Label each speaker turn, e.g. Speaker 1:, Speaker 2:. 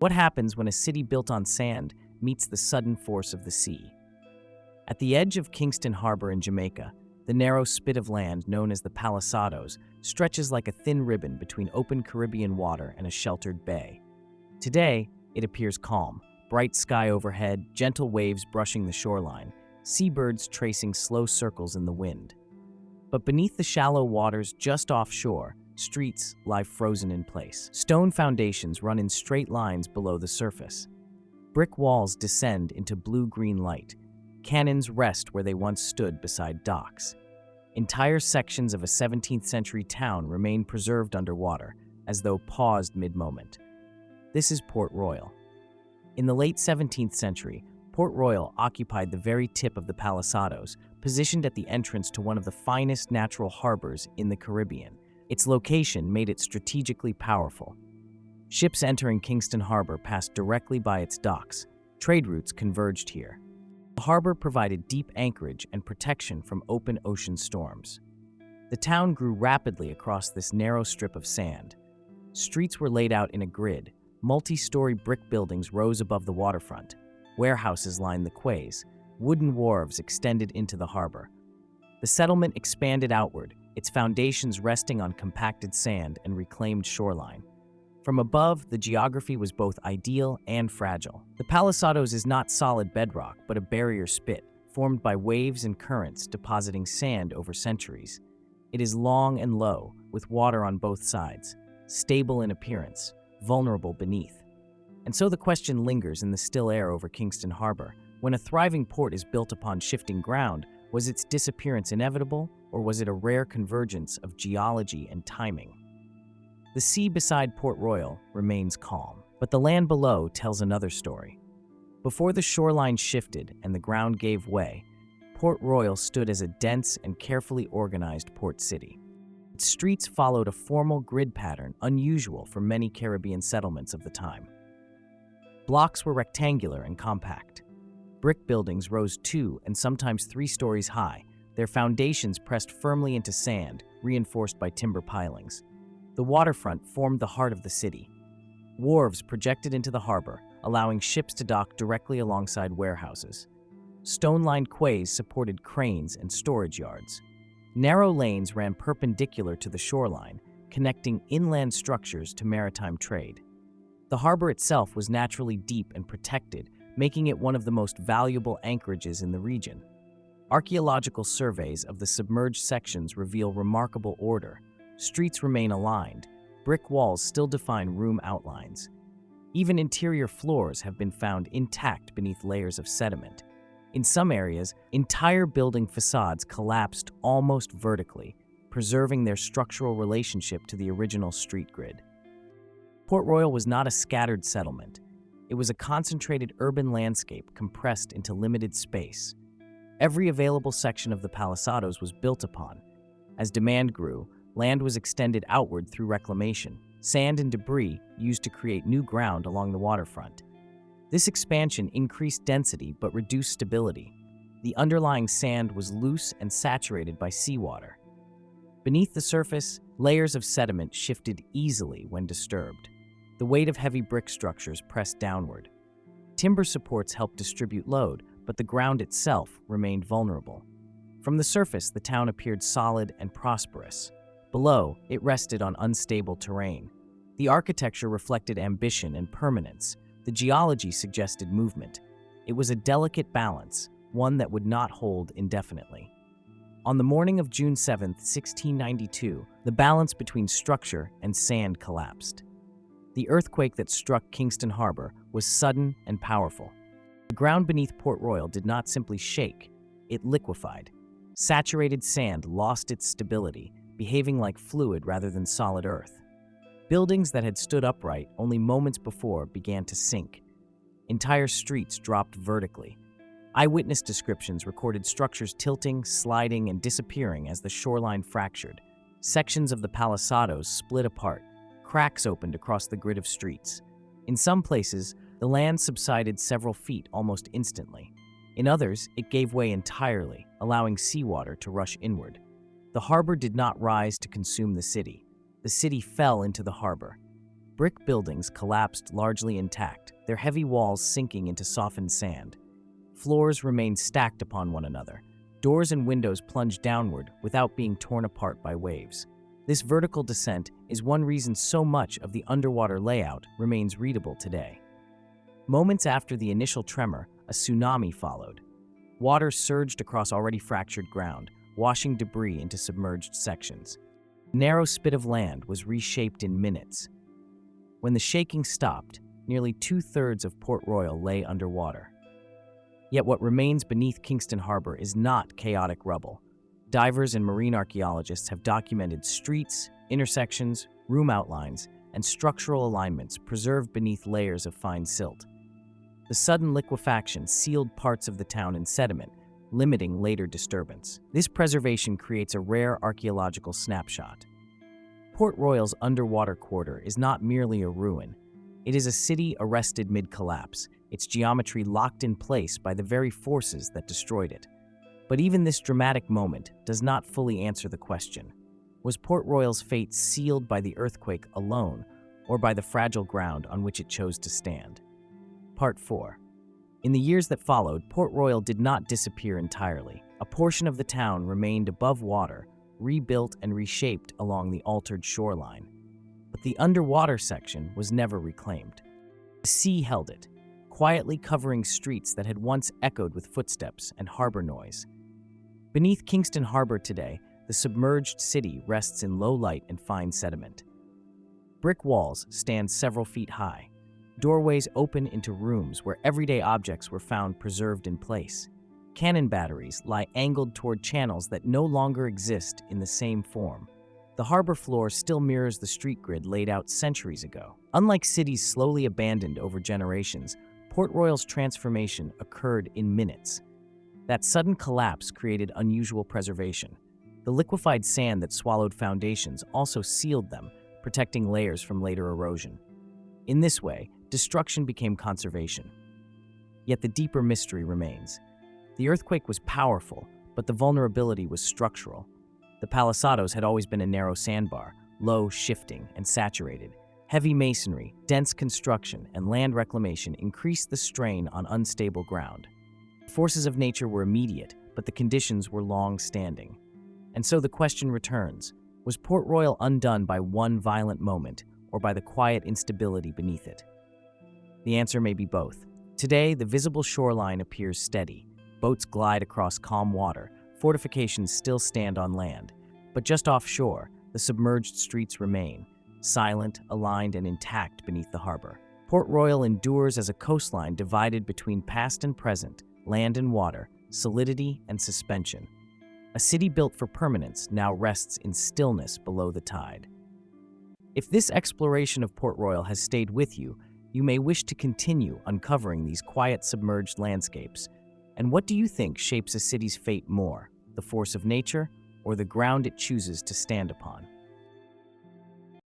Speaker 1: What happens when a city built on sand meets the sudden force of the sea? At the edge of Kingston Harbour in Jamaica, the narrow spit of land known as the Palisados stretches like a thin ribbon between open Caribbean water and a sheltered bay. Today, it appears calm, bright sky overhead, gentle waves brushing the shoreline, seabirds tracing slow circles in the wind. But beneath the shallow waters just offshore, streets lie frozen in place. Stone foundations run in straight lines below the surface. Brick walls descend into blue-green light. Cannons rest where they once stood beside docks. Entire sections of a 17th-century town remain preserved underwater, as though paused mid-moment. This is Port Royal. In the late 17th century, Port Royal occupied the very tip of the Palisados, positioned at the entrance to one of the finest natural harbors in the Caribbean. Its location made it strategically powerful. Ships entering Kingston Harbour passed directly by its docks. Trade routes converged here. The harbor provided deep anchorage and protection from open ocean storms. The town grew rapidly across this narrow strip of sand. Streets were laid out in a grid. Multi-story brick buildings rose above the waterfront. Warehouses lined the quays. Wooden wharves extended into the harbor. The settlement expanded outward, its foundations resting on compacted sand and reclaimed shoreline. From above, the geography was both ideal and fragile. The Palisados is not solid bedrock, but a barrier spit, formed by waves and currents depositing sand over centuries. It is long and low, with water on both sides, stable in appearance, vulnerable beneath. And so the question lingers in the still air over Kingston Harbour. When a thriving port is built upon shifting ground, was its disappearance inevitable, or was it a rare convergence of geology and timing? The sea beside Port Royal remains calm, but the land below tells another story. Before the shoreline shifted and the ground gave way, Port Royal stood as a dense and carefully organized port city. Its streets followed a formal grid pattern unusual for many Caribbean settlements of the time. Blocks were rectangular and compact. Brick buildings rose 2 and sometimes 3 stories high, their foundations pressed firmly into sand, reinforced by timber pilings. The waterfront formed the heart of the city. Wharves projected into the harbor, allowing ships to dock directly alongside warehouses. Stone-lined quays supported cranes and storage yards. Narrow lanes ran perpendicular to the shoreline, connecting inland structures to maritime trade. The harbor itself was naturally deep and protected, making it one of the most valuable anchorages in the region. Archaeological surveys of the submerged sections reveal remarkable order. Streets remain aligned. Brick walls still define room outlines. Even interior floors have been found intact beneath layers of sediment. In some areas, entire building facades collapsed almost vertically, preserving their structural relationship to the original street grid. Port Royal was not a scattered settlement. It was a concentrated urban landscape compressed into limited space. Every available section of the Palisados was built upon. As demand grew, land was extended outward through reclamation, sand and debris used to create new ground along the waterfront. This expansion increased density but reduced stability. The underlying sand was loose and saturated by seawater. Beneath the surface, layers of sediment shifted easily when disturbed. The weight of heavy brick structures pressed downward. Timber supports helped distribute load, but the ground itself remained vulnerable. From the surface, the town appeared solid and prosperous. Below, it rested on unstable terrain. The architecture reflected ambition and permanence. The geology suggested movement. It was a delicate balance, one that would not hold indefinitely. On the morning of June 7, 1692, the balance between structure and sand collapsed. The earthquake that struck Kingston Harbour was sudden and powerful. The ground beneath Port Royal did not simply shake, it liquefied. Saturated sand lost its stability, behaving like fluid rather than solid earth. Buildings that had stood upright only moments before began to sink. Entire streets dropped vertically. Eyewitness descriptions recorded structures tilting, sliding, and disappearing as the shoreline fractured. Sections of the Palisados split apart. Cracks opened across the grid of streets. In some places, the land subsided several feet almost instantly. In others, it gave way entirely, allowing seawater to rush inward. The harbor did not rise to consume the city. The city fell into the harbor. Brick buildings collapsed largely intact, their heavy walls sinking into softened sand. Floors remained stacked upon one another. Doors and windows plunged downward without being torn apart by waves. This vertical descent is one reason so much of the underwater layout remains readable today. Moments after the initial tremor, a tsunami followed. Water surged across already fractured ground, washing debris into submerged sections. The narrow spit of land was reshaped in minutes. When the shaking stopped, nearly 2/3 of Port Royal lay underwater. Yet what remains beneath Kingston Harbour is not chaotic rubble. Divers and marine archaeologists have documented streets, intersections, room outlines, and structural alignments preserved beneath layers of fine silt. The sudden liquefaction sealed parts of the town in sediment, limiting later disturbance. This preservation creates a rare archaeological snapshot. Port Royal's underwater quarter is not merely a ruin. It is a city arrested mid-collapse, its geometry locked in place by the very forces that destroyed it. But even this dramatic moment does not fully answer the question. Was Port Royal's fate sealed by the earthquake alone, or by the fragile ground on which it chose to stand? Part 4. In the years that followed, Port Royal did not disappear entirely. A portion of the town remained above water, rebuilt and reshaped along the altered shoreline. But the underwater section was never reclaimed. The sea held it, quietly covering streets that had once echoed with footsteps and harbor noise. Beneath Kingston Harbour today, the submerged city rests in low light and fine sediment. Brick walls stand several feet high. Doorways open into rooms where everyday objects were found preserved in place. Cannon batteries lie angled toward channels that no longer exist in the same form. The harbor floor still mirrors the street grid laid out centuries ago. Unlike cities slowly abandoned over generations, Port Royal's transformation occurred in minutes. That sudden collapse created unusual preservation. The liquefied sand that swallowed foundations also sealed them, protecting layers from later erosion. In this way, destruction became conservation. Yet the deeper mystery remains. The earthquake was powerful, but the vulnerability was structural. The palisados had always been a narrow sandbar, low, shifting, and saturated. Heavy masonry, dense construction, and land reclamation increased the strain on unstable ground. The forces of nature were immediate, but the conditions were long-standing. And so the question returns, was Port Royal undone by one violent moment, or by the quiet instability beneath it? The answer may be both. Today, the visible shoreline appears steady. Boats glide across calm water, fortifications still stand on land. But just offshore, the submerged streets remain, silent, aligned, and intact beneath the harbor. Port Royal endures as a coastline divided between past and present, land and water, solidity and suspension. A city built for permanence now rests in stillness below the tide. If this exploration of Port Royal has stayed with you, you may wish to continue uncovering these quiet submerged landscapes. And what do you think shapes a city's fate more, the force of nature or the ground it chooses to stand upon?